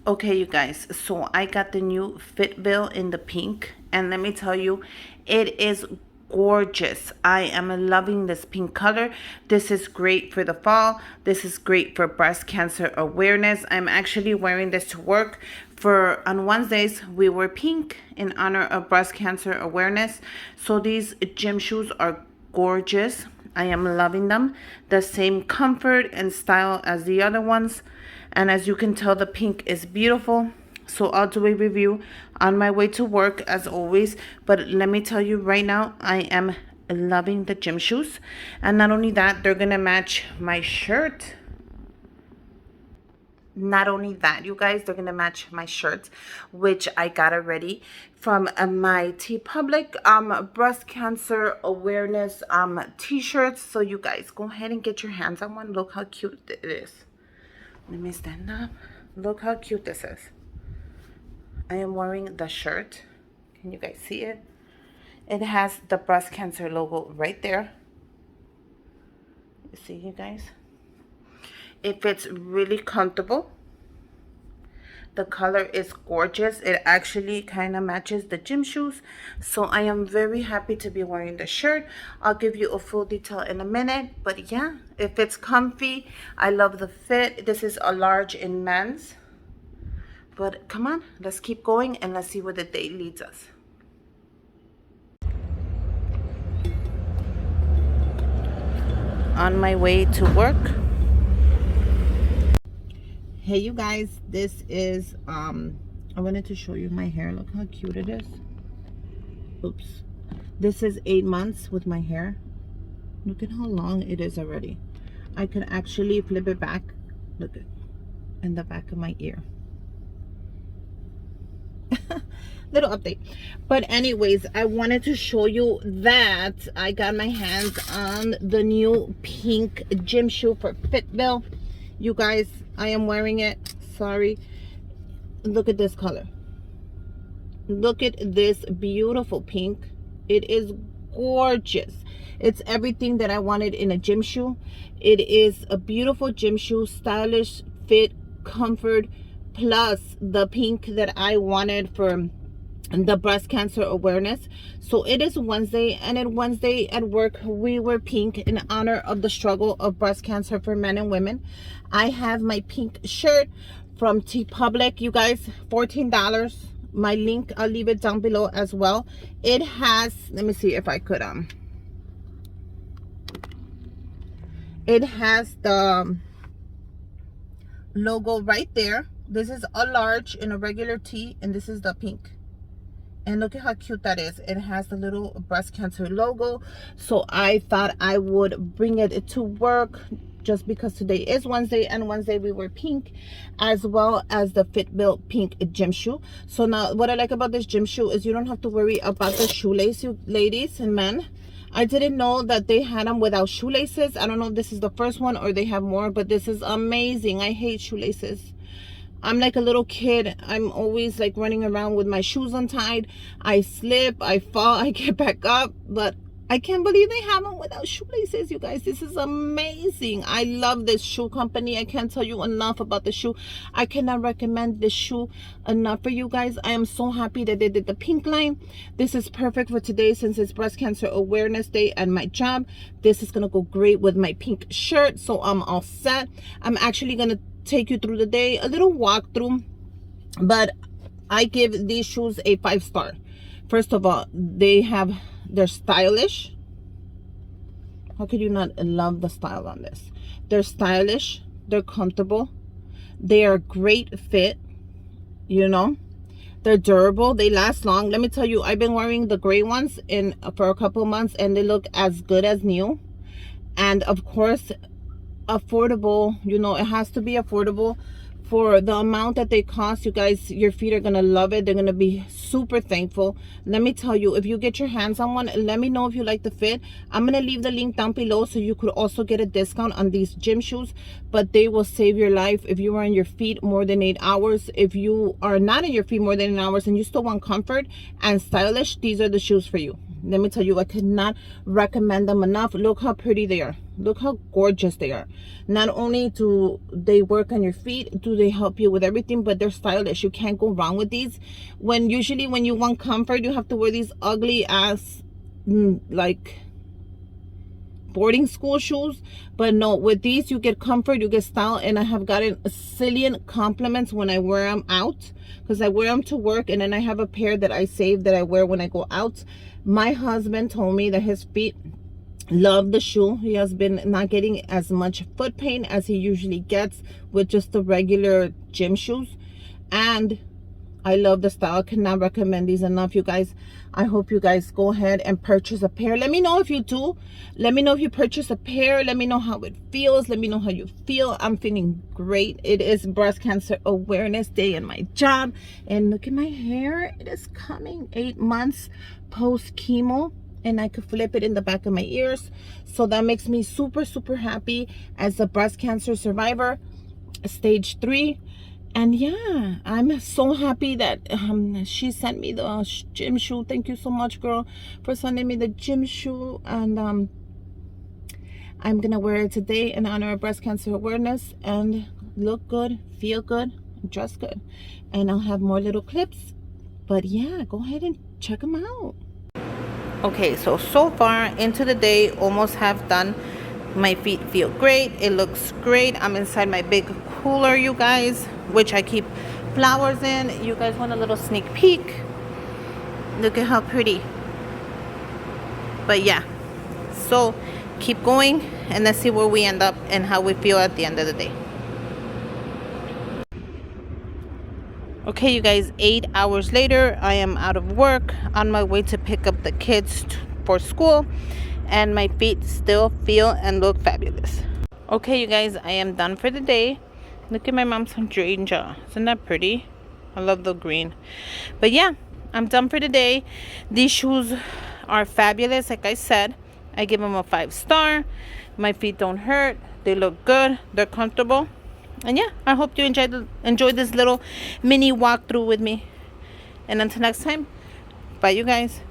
Okay, you guys, so I got the new FitVille in the pink, and let me tell you, it is gorgeous. I am loving this pink color. This is great for the fall. This is great for breast cancer awareness. I'm actually wearing this to work. On Wednesdays, we wear pink in honor of breast cancer awareness. So these gym shoes are gorgeous. I am loving them. The same comfort and style as the other ones. And as you can tell, the pink is beautiful. So I'll do a review on my way to work as always. But let me tell you right now, I am loving the gym shoes. And not only that, they're going to match my shirt. Not only that, you guys, they're going to match my shirt, which I got already from my Teepublic breast cancer awareness t-shirts. So you guys, go ahead and get your hands on one. Look how cute it is. Let me stand up. Look how cute this is. I am wearing the shirt. Can you guys see it? It has the breast cancer logo right there. You see, you guys? It fits really comfortable. The color is gorgeous. It actually kind of matches the gym shoes. So I am very happy to be wearing the shirt. I'll give you a full detail in a minute. But yeah, it fits comfy. I love the fit. This is a large in men's. But come on, let's keep going and let's see where the day leads us. On my way to work. Hey you guys, this is I wanted to show you my hair. Look how cute it is. Oops. This is 8 months with my hair. Look at how long it is already. I could actually flip it back. Look at in the back of my ear. Little update. But anyways, I wanted to show you that I got my hands on the new pink gym shoe for FitVille. You guys, I am wearing it. Sorry. Look at this color. Look at this beautiful pink. It is gorgeous. It's everything that I wanted in a gym shoe. It is a beautiful gym shoe, stylish, fit, comfort, plus the pink that I wanted for the breast cancer awareness. So it is Wednesday, and at Wednesday at work we wear pink in honor of the struggle of breast cancer for men and women. I have my pink shirt from Teepublic, you guys, $14. My link, I'll leave it down below as well. It has, let me see if I could it has the logo right there. This is a large in a regular tee, and this is the pink. And look at how cute that is. It has the little breast cancer logo. So I thought I would bring it to work just because today is Wednesday, and Wednesday we wear pink, as well as the FitVille pink gym shoe. So now what I like about this gym shoe is you don't have to worry about the shoelace, you ladies and men. I didn't know that they had them without shoelaces. I don't know if this is the first one or they have more, but this is amazing. I hate shoelaces. I'm like a little kid. I'm always like running around with my shoes untied. I slip, I fall, I get back up. But I can't believe they have them without shoelaces, you guys. This is amazing. I love this shoe company. I can't tell you enough about the shoe. I cannot recommend this shoe enough for you guys. I am so happy that they did the pink line. This is perfect for today since it's breast cancer awareness day at my job. This is gonna go great with my pink shirt. So I'm all set. I'm actually gonna take you through the day, a little walkthrough, but I give these shoes a 5-star. First of all, they're stylish. How could you not love the style on this? They're stylish, they're comfortable, they are great fit, you know, they're durable, they last long. Let me tell you, I've been wearing the gray ones for a couple months, and they look as good as new. And of course, affordable. You know, it has to be affordable for the amount that they cost. You guys, your feet are gonna love it. They're gonna be super thankful. Let me tell you, if you get your hands on one, let me know if you like the fit. I'm gonna leave the link down below so you could also get a discount on these gym shoes, but they will save your life if you are on your feet more than 8 hours. If you are not on your feet more than 8 hours and you still want comfort and stylish, these are the shoes for you. Let me tell you, I could not recommend them enough. Look how pretty they are. Look how gorgeous they are. Not only do they work on your feet, do they help you with everything, but they're stylish. You can't go wrong with these. Usually when you want comfort, you have to wear these ugly ass like boarding school shoes. But no, with these you get comfort, you get style, and I have gotten a zillion compliments when I wear them out, because I wear them to work, and then I have a pair that I save that I wear when I go out. My husband told me that his feet love the shoe. He has been not getting as much foot pain as he usually gets with just the regular gym shoes, and I love the style. I cannot recommend these enough, you guys. I hope you guys go ahead and purchase a pair. Let me know if you do. Let me know if you purchase a pair. Let me know how it feels. Let me know how you feel. I'm feeling great. It is Breast Cancer Awareness Day in my job, and look at my hair. It is coming 8 months post chemo, and I could flip it in the back of my ears. So that makes me super, super happy as a breast cancer survivor, stage 3. And yeah, I'm so happy that she sent me the gym shoe. Thank you so much, girl, for sending me the gym shoe. And I'm gonna wear it today in honor of breast cancer awareness, and look good, feel good, dress good. And I'll have more little clips. But yeah, go ahead and check them out. Okay, so far into the day, almost half done. My feet feel great. It looks great. I'm inside my big cooler, you guys, which I keep flowers in. You guys want a little sneak peek? Look at how pretty. But yeah, so keep going, and let's see where we end up and how we feel at the end of the day. Okay, you guys, 8 hours later, I am out of work, on my way to pick up the kids for school, and my feet still feel and look fabulous. Okay, you guys, I am done for the day. Look at my mom's hydrangea. Isn't that pretty? I love the green. But yeah, I'm done for the day. These shoes are fabulous. Like I said, I give them a 5-star. My feet don't hurt. They look good. They're comfortable. And yeah, I hope you enjoyed this little mini walkthrough with me. And until next time, bye, you guys.